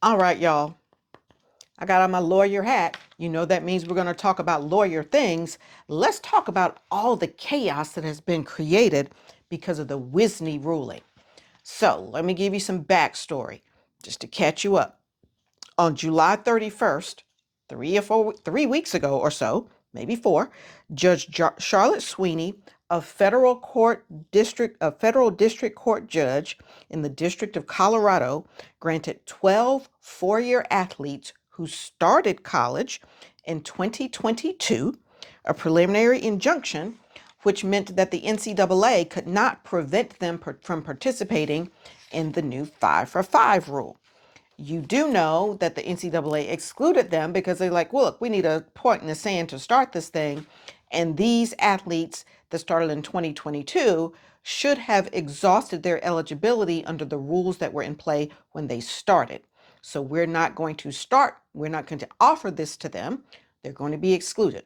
All right, y'all. I got on my lawyer hat. You know that means we're going to talk about lawyer things. Let's talk about all the chaos that has been created because of the Wisne ruling. So let me give you some backstory just to catch you up. On July 31st, 3 weeks ago or so, maybe four, Charlotte Sweeney, a federal district court judge in the District of Colorado, granted 12 four-year athletes who started college in 2022 a preliminary injunction, which meant that the NCAA could not prevent them from participating in the new 5-for-5 rule. You do know that the NCAA excluded them because they're like, well, look, we need a point in the sand to start this thing. And these athletes that started in 2022 should have exhausted their eligibility under the rules that were in play when they started. So we're not going to offer this to them. They're going to be excluded.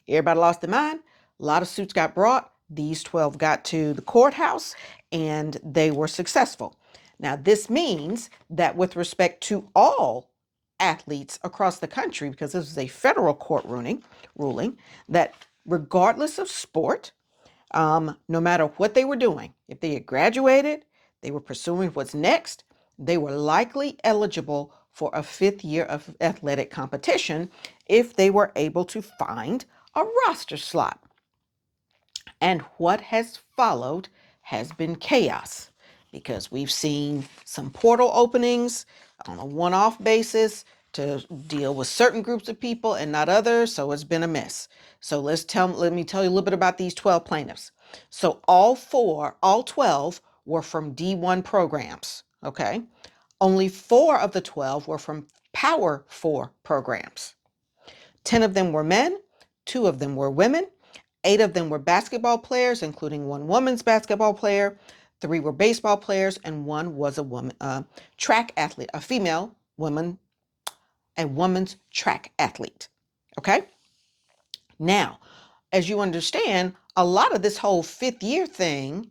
Everybody lost their mind. A lot of suits got brought. These 12 got to the courthouse and they were successful. Now, this means that with respect to all athletes across the country, because this is a federal court ruling that regardless of sport, no matter what they were doing, if they had graduated, they were pursuing what's next, they were likely eligible for a fifth year of athletic competition if they were able to find a roster slot. And what has followed has been chaos because we've seen some portal openings on a one-off basis to deal with certain groups of people and not others, so it's been a mess. So let me tell you a little bit about these 12 plaintiffs. So all 12 were from D1 programs, okay? Only 4 of the 12 were from Power 4 programs. 10 of them were men, 2 of them were women, 8 of them were basketball players, including 1 women's basketball player, 3 were baseball players, and 1 was a woman, track athlete, a woman's track athlete. Okay? Now, as you understand, a lot of this whole fifth year thing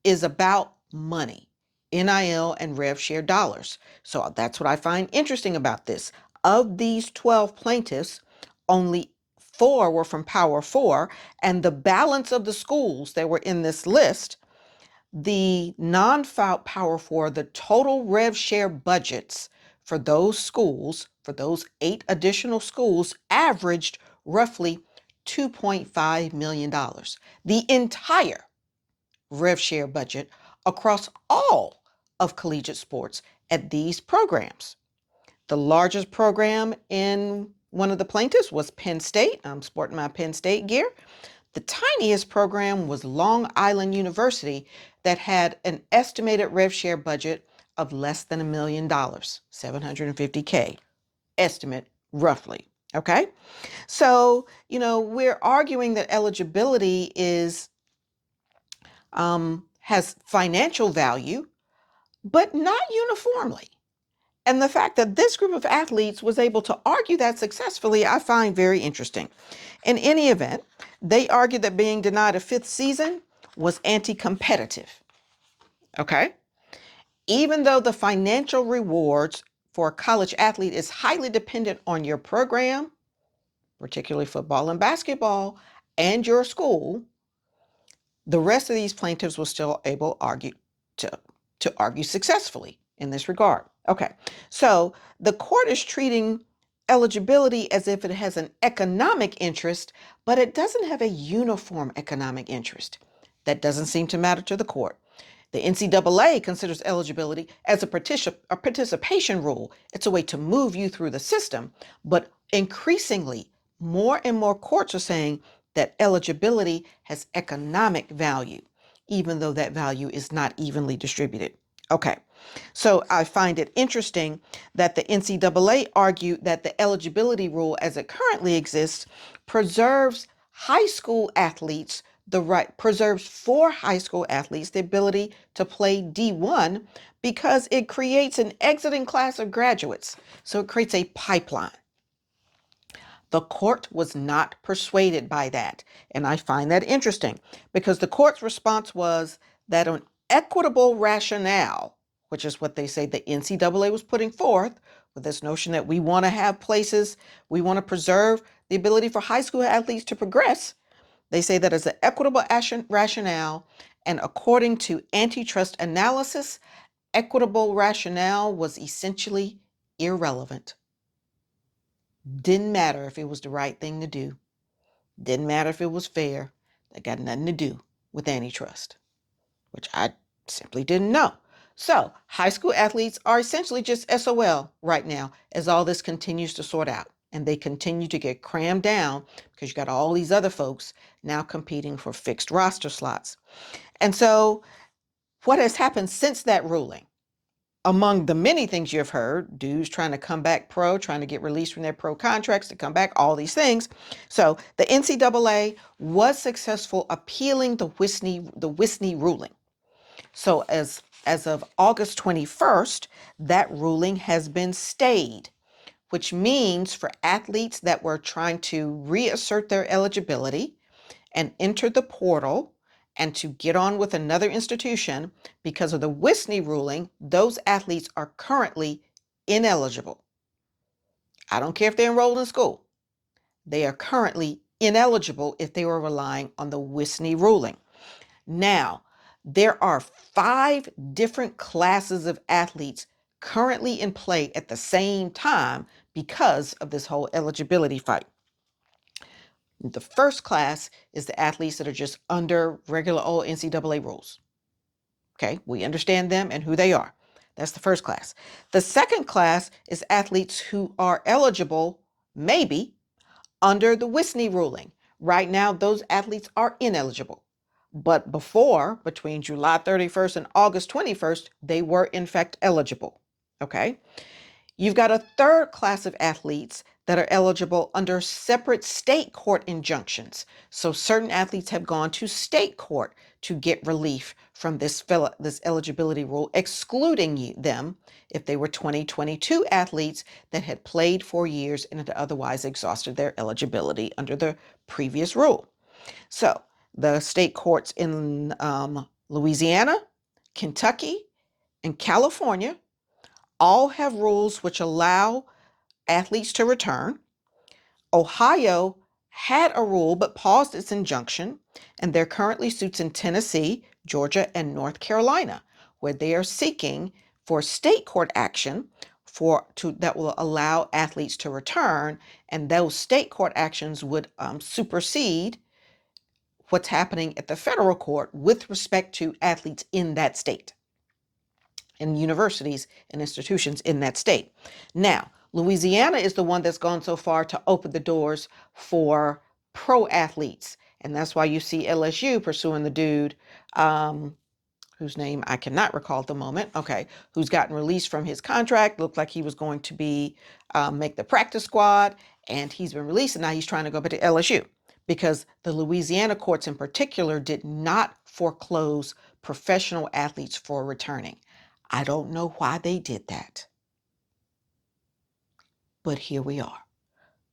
is about money, NIL and rev share dollars. So that's what I find interesting about this. Of these 12 plaintiffs, only 4 were from Power 4, and the balance of the schools that were in this list, the non-Power 4, the total rev share budgets for those schools, for those 8 additional schools, averaged roughly $2.5 million. The entire rev share budget across all of collegiate sports at these programs. The largest program in one of the plaintiffs was Penn State. I'm sporting my Penn State gear. The tiniest program was Long Island University that had an estimated rev share budget of less than $1 million, $750K estimate roughly. Okay. So, we're arguing that eligibility has financial value, but not uniformly. And the fact that this group of athletes was able to argue that successfully, I find very interesting. In any event, they argued that being denied a 5th season was anti-competitive. Okay? Even though the financial rewards for a college athlete is highly dependent on your program, particularly football and basketball, and your school, the rest of these plaintiffs were still able to argue successfully in this regard. Okay, so the court is treating eligibility as if it has an economic interest, but it doesn't have a uniform economic interest. That doesn't seem to matter to the court. The NCAA considers eligibility as a participation rule. It's a way to move you through the system, but increasingly, more and more courts are saying that eligibility has economic value, even though that value is not evenly distributed. Okay, so I find it interesting that the NCAA argued that the eligibility rule as it currently exists preserves for high school athletes the ability to play D1 because it creates an exiting class of graduates. So it creates a pipeline. The court was not persuaded by that. And I find that interesting because the court's response was that an equitable rationale which is what they say the NCAA was putting forth, with this notion that we want to have places, we want to preserve the ability for high school athletes to progress. They say that as an equitable rationale, and according to antitrust analysis, equitable rationale was essentially irrelevant. Didn't matter if it was the right thing to do. Didn't matter if it was fair. That got nothing to do with antitrust, which I simply didn't know. So high school athletes are essentially just SOL right now as all this continues to sort out. And they continue to get crammed down because you got all these other folks now competing for fixed roster slots. And so what has happened since that ruling? Among the many things you've heard, dudes trying to come back pro, trying to get released from their pro contracts to come back, all these things. So the NCAA was successful appealing the Wisne ruling. So as of August 21st, that ruling has been stayed, which means for athletes that were trying to reassert their eligibility and enter the portal and to get on with another institution because of the Wisne ruling, those athletes are currently ineligible. I don't care if they're enrolled in school. They are currently ineligible if they were relying on the Wisne ruling. Now, there are 5 different classes of athletes currently in play at the same time because of this whole eligibility fight. The first class is the athletes that are just under regular old NCAA rules. Okay, we understand them and who they are. That's the first class. The second class is athletes who are eligible, maybe, under the Wisne ruling. Right now, those athletes are ineligible. But before, between July 31st and August 21st, they were in fact eligible. Okay? You've got a third class of athletes that are eligible under separate state court injunctions. So certain athletes have gone to state court to get relief from this eligibility rule, excluding them if they were 2022 athletes that had played 4 years and had otherwise exhausted their eligibility under the previous rule. So the state courts in Louisiana, Kentucky, and California all have rules which allow athletes to return. Ohio had a rule but paused its injunction, and there are currently suits in Tennessee, Georgia, and North Carolina, where they are seeking for state court action that will allow athletes to return, and those state court actions would supersede what's happening at the federal court with respect to athletes in that state and universities and institutions in that state. Now, Louisiana is the one that's gone so far to open the doors for pro athletes. And that's why you see LSU pursuing the dude, whose name I cannot recall at the moment, who's gotten released from his contract, looked like he was going to be make the practice squad, and he's been released, and now he's trying to go back to LSU because the Louisiana courts in particular did not foreclose professional athletes for returning. I don't know why they did that, but here we are.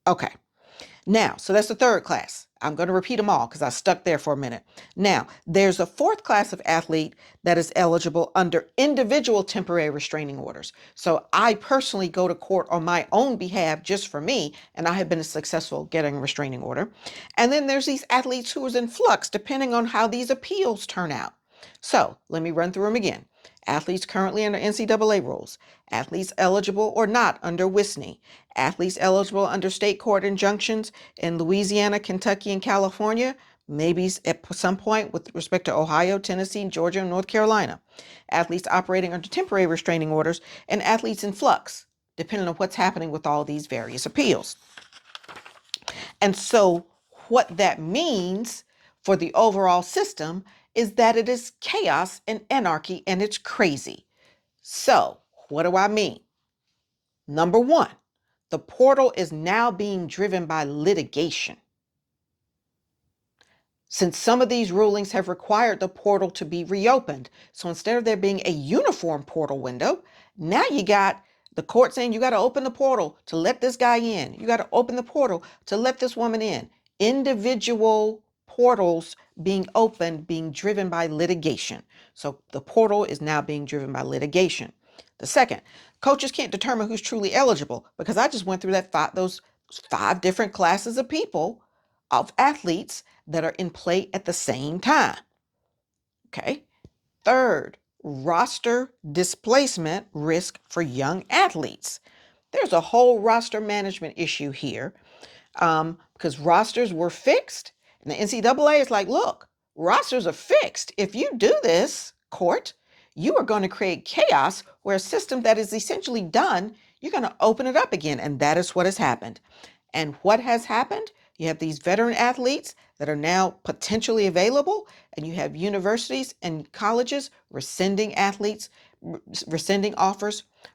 Okay, now, so that's the third class. I'm going to repeat them all because I stuck there for a minute. Now, there's a fourth class of athlete that is eligible under individual temporary restraining orders. So I personally go to court on my own behalf just for me, and I have been successful getting a restraining order. And then there's these athletes who is in flux depending on how these appeals turn out. So let me run through them again. Athletes currently under NCAA rules, athletes eligible or not under Wisne, athletes eligible under state court injunctions in Louisiana, Kentucky, and California, maybe at some point with respect to Ohio, Tennessee, Georgia, and North Carolina, athletes operating under temporary restraining orders, and athletes in flux, depending on what's happening with all these various appeals. And so what that means for the overall system is that it is chaos and anarchy, and it's crazy. So what do I mean? Number one, the portal is now being driven by litigation. Since some of these rulings have required the portal to be reopened. So instead of there being a uniform portal window, now you got the court saying you got to open the portal to let this guy in. You got to open the portal to let this woman in. Individual portals being opened, being driven by litigation. So the portal is now being driven by litigation. The second, coaches can't determine who's truly eligible, because I just went through those 5 different classes of people, of athletes that are in play at the same time. Okay. Third, roster displacement risk for young athletes. There's a whole roster management issue here, because rosters were fixed. And the NCAA is like, look, rosters are fixed. If you do this, court, you are going to create chaos where a system that is essentially done, you're going to open it up again. And that is what has happened. And what has happened? You have these veteran athletes that are now potentially available, and you have universities and colleges rescinding offers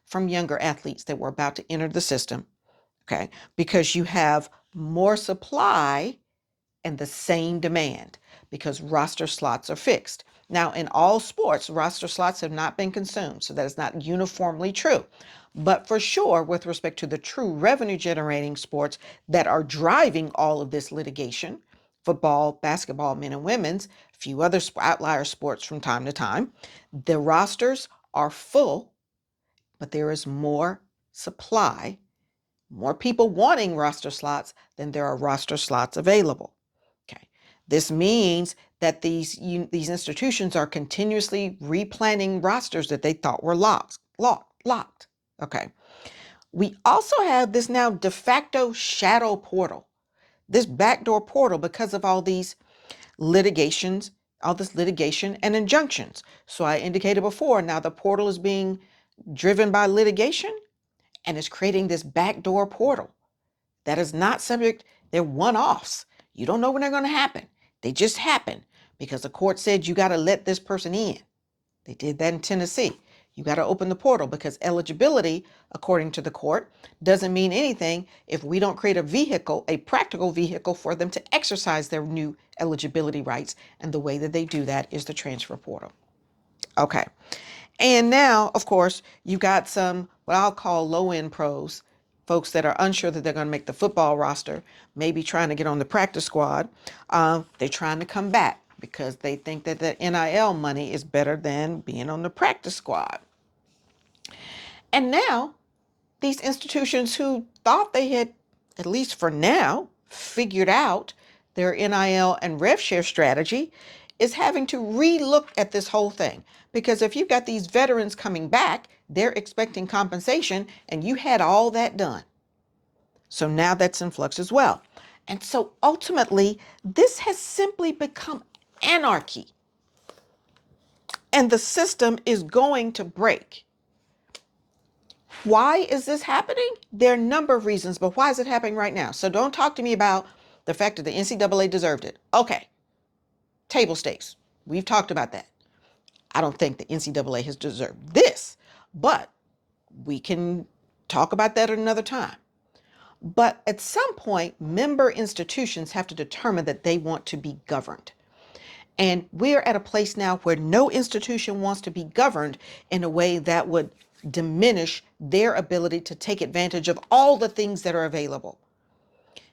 from younger athletes that were about to enter the system. Okay, because you have more supply and the same demand, because roster slots are fixed. Now, in all sports, roster slots have not been consumed, so that is not uniformly true. But for sure, with respect to the true revenue generating sports that are driving all of this litigation, football, basketball, men and women's, a few other outlier sports from time to time, the rosters are full, but there is more supply, more people wanting roster slots than there are roster slots available. Okay. This means that these institutions are continuously replanning rosters that they thought were locked. Okay. We also have this now de facto shadow portal, this backdoor portal, because of all this litigation and injunctions. So I indicated before, now the portal is being driven by litigation and is creating this backdoor portal that is not subject. They're one-offs. You don't know when they're going to happen. They just happen because the court said you got to let this person in. They did that in Tennessee. You got to open the portal because eligibility, according to the court, doesn't mean anything if we don't create a practical vehicle for them to exercise their new eligibility rights. And the way that they do that is the transfer portal. Okay. And now, of course, you've got some, what I'll call low-end pros, folks that are unsure that they're going to make the football roster, maybe trying to get on the practice squad. They're trying to come back because they think that the NIL money is better than being on the practice squad. And now, these institutions who thought they had, at least for now, figured out their NIL and rev share strategy is having to re-look at this whole thing. Because if you've got these veterans coming back, they're expecting compensation, and you had all that done. So now that's in flux as well. And so ultimately, this has simply become anarchy. And the system is going to break. Why is this happening? There are a number of reasons, but why is it happening right now? So don't talk to me about the fact that the NCAA deserved it. Okay, table stakes. We've talked about that. I don't think the NCAA has deserved this, but we can talk about that at another time. But at some point, member institutions have to determine that they want to be governed. And we're at a place now where no institution wants to be governed in a way that would diminish their ability to take advantage of all the things that are available.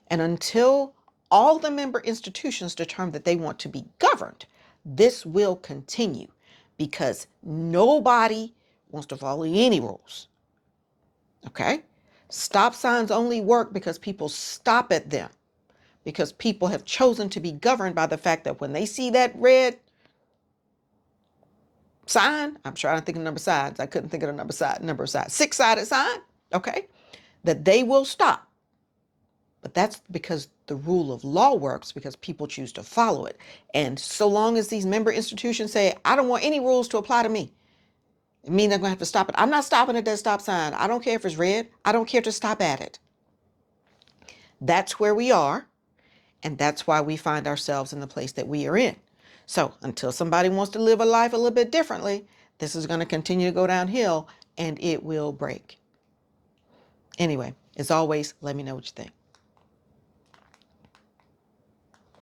And until all the member institutions determine that they want to be governed, this will continue because nobody wants to follow any rules. Okay? Stop signs only work because people stop at them, because people have chosen to be governed by the fact that when they see that red sign, I'm trying to think of number of sides. I couldn't think of the number of sides. 6-sided sign, okay, that they will stop. But that's because the rule of law works because people choose to follow it. And so long as these member institutions say, I don't want any rules to apply to me, it means I'm going to have to stop it. I'm not stopping at that stop sign. I don't care if it's red. I don't care to stop at it. That's where we are. And that's why we find ourselves in the place that we are in. So until somebody wants to live a life a little bit differently, this is going to continue to go downhill and it will break. Anyway, as always, let me know what you think.